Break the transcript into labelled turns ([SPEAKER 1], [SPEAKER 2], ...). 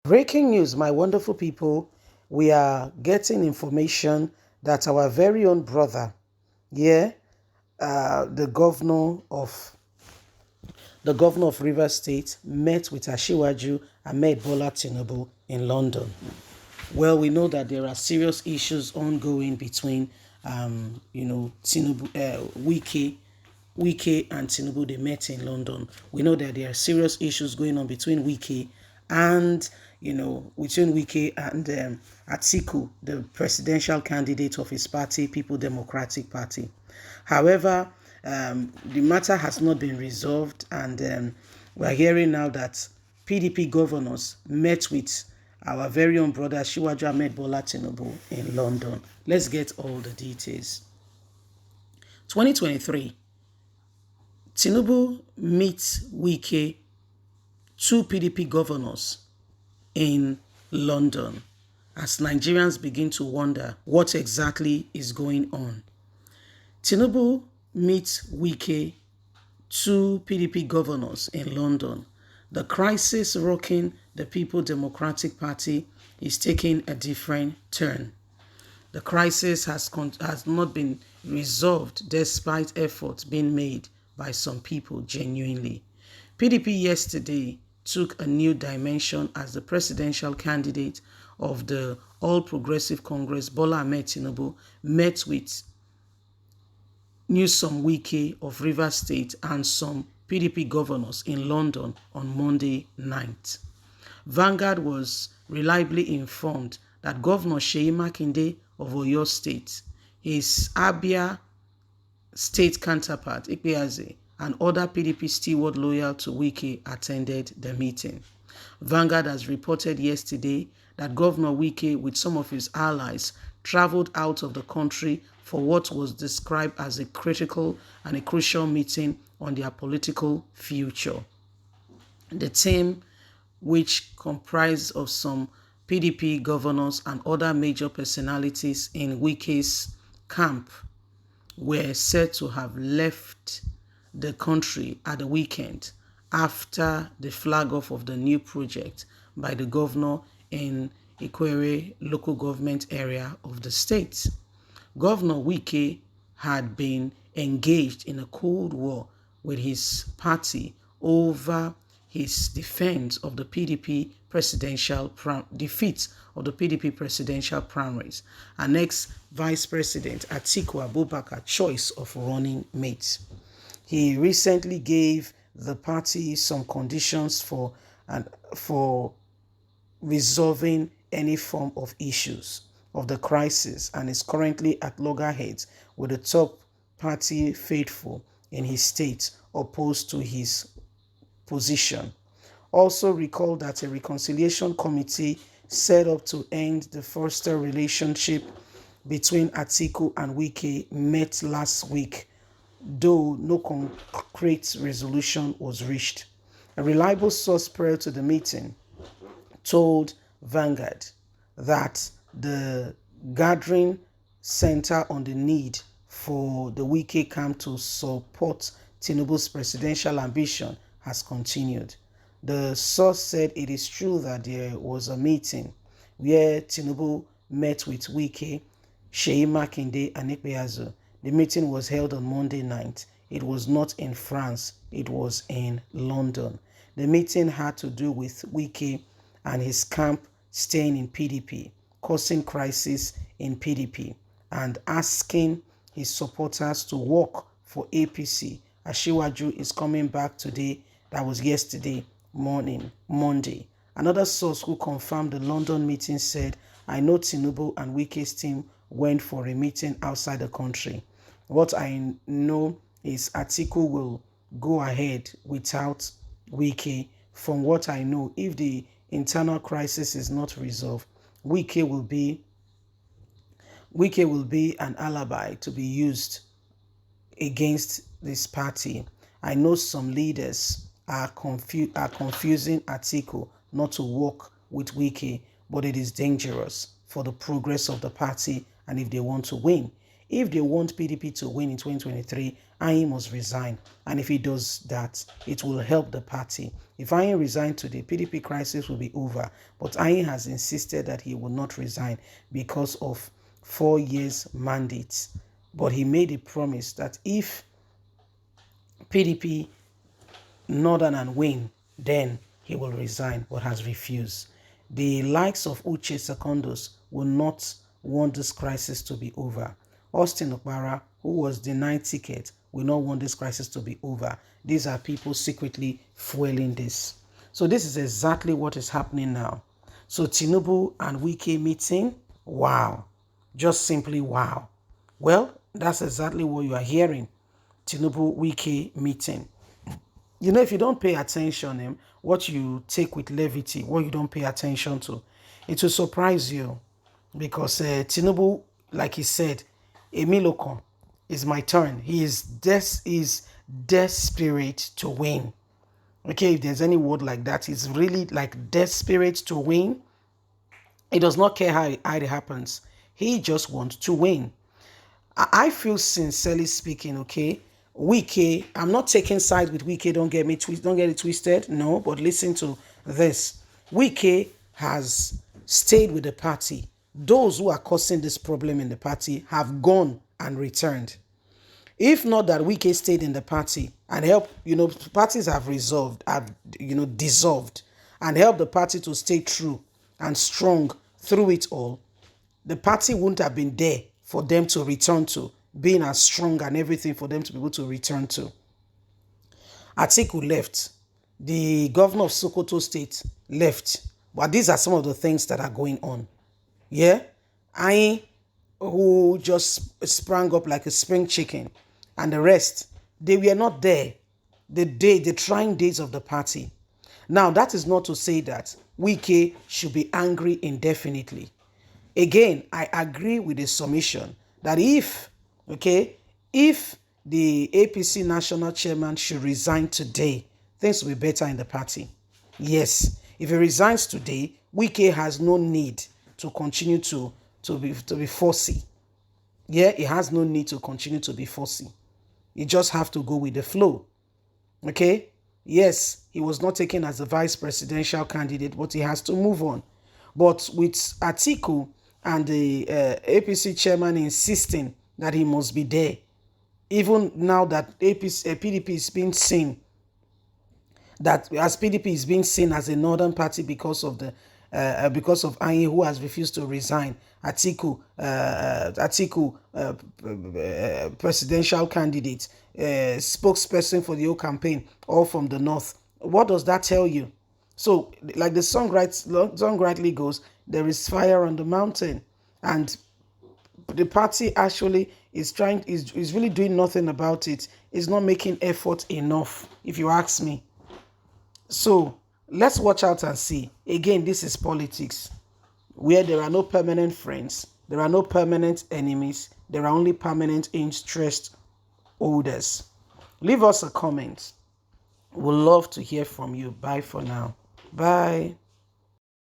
[SPEAKER 1] Breaking news, my wonderful people. We are getting information that our very own brother, yeah, the governor of Rivers State, met with Asiwaju Ahmed Bola Tinubu in London. Well, we know that there are serious issues ongoing between, Tinubu, Wike and Tinubu. They met in London. We know that there are serious issues going on between Wike and, between Wike and Atiku, the presidential candidate of his party, People Democratic Party. However, the matter has not been resolved, and we're hearing now that PDP governors met with our very own brother Asiwaju Ahmed Bola Tinubu in London. Let's get all the details. 2023, Tinubu meets Wike, two PDP governors in London, as Nigerians begin to wonder what exactly is going on. Tinubu meets Wike, two PDP governors in London. The crisis rocking the People Democratic Party is taking a different turn. The crisis has not been resolved despite efforts being made by some people genuinely. PDP yesterday took a new dimension as the presidential candidate of the All Progressive Congress, Bola Ahmed Tinubu, met with Newsom Wike of Rivers State and some PDP governors in London on Monday night. Vanguard was reliably informed that Governor Seyi Makinde of Oyo State, his Abia state counterpart, Ikpeazu, and other PDP steward loyal to Wike attended the meeting. Vanguard has reported yesterday that Governor Wike, with some of his allies, traveled out of the country for what was described as a critical and a crucial meeting on their political future. The team, which comprised of some PDP governors and other major personalities in Wike's camp, were said to have left the country at the weekend after the flag off of the new project by the governor in Ikwere local government area of the state. Governor Wike had been engaged in a cold war with his party over his defense of the PDP defeat of the PDP presidential primaries, and ex-Vice President Atiku Abubakar choice of running mate. He recently gave the party some conditions for resolving any form of issues of the crisis, and is currently at loggerheads with the top party faithful in his state opposed to his position. Also recall that a reconciliation committee set up to end the foster relationship between Atiku and Wike met last week, though no concrete resolution was reached. A reliable source prior to the meeting told Vanguard that the gathering centered on the need for the Wike camp to support Tinubu's presidential ambition has continued. The source said it is true that there was a meeting where Tinubu met with Wike, Seyi Makinde, and Ikpeazu. The meeting was held on Monday night. It was not in France, it was in London. The meeting had to do with Wike and his camp staying in PDP, causing crisis in PDP, and asking his supporters to work for APC. Asiwaju is coming back today. That was yesterday morning, Monday. Another source who confirmed the London meeting said, I know Tinubu and Wike's team went for a meeting outside the country. What I know is Atiku will go ahead without Wike. From what I know, if the internal crisis is not resolved, Wike will be an alibi to be used against this party. I know some leaders are confusing Atiku not to work with Wike, but it is dangerous for the progress of the party and if they want to win. If they want PDP to win in 2023, Ayin must resign. And if he does that, it will help the party. If Ayin resigns today, PDP crisis will be over. But Ayin has insisted that he will not resign because of 4 years mandate. But he made a promise that if PDP Northern and win, then he will resign, but has refused. The likes of Uche Secondos will not want this crisis to be over. Austin Okpara, who was denied ticket, will not want this crisis to be over. These are people secretly fueling this. So this is exactly what is happening now. So Tinubu and Wike meeting, wow. Just simply wow. Well, that's exactly what you are hearing. Tinubu-Wike meeting. You know, if you don't pay attention, what you take with levity, what you don't pay attention to, it will surprise you. Because Tinubu, like he said, Emilokon, is my turn. He is desperate to win. Okay, if there's any word like that, he's really like desperate to win. He does not care how it happens. He just wants to win. I feel, sincerely speaking, okay, Wike, I'm not taking sides with Wike, don't get it twisted, no, but listen to this. Wike has stayed with the party. Those who are causing this problem in the party have gone and returned. If not that Wike stayed in the party and helped, parties have dissolved and helped the party to stay true and strong through it all, the party wouldn't have been there for them to return to, being as strong and everything for them to be able to return to. Atiku left. The governor of Sokoto State left. But these are some of the things that are going on. Yeah? Ayin, who just sprang up like a spring chicken, and the rest, they were not there the trying days of the party. Now, that is not to say that Wike should be angry indefinitely. Again, I agree with the submission that if the APC national chairman should resign today, things will be better in the party. Yes, if he resigns today, Wike has no need to continue to be fussy. Yeah, he has no need to continue to be fussy. You just have to go with the flow. Okay? Yes, he was not taken as a vice presidential candidate, but he has to move on. But with Atiku and the APC chairman insisting that he must be there, even now that PDP is being seen, that as PDP is being seen as a northern party because of Ayin, who has refused to resign, Atiku, presidential candidate, spokesperson for the whole campaign, all from the north. What does that tell you? So, like the song rightly goes, there is fire on the mountain, and the party actually is really doing nothing about it. It's not making effort enough, if you ask me. So let's watch out and see. Again, this is politics, where there are no permanent friends, there are no permanent enemies, there are only permanent interest holders. Leave us a comment. We'd love to hear from you. Bye for now. Bye.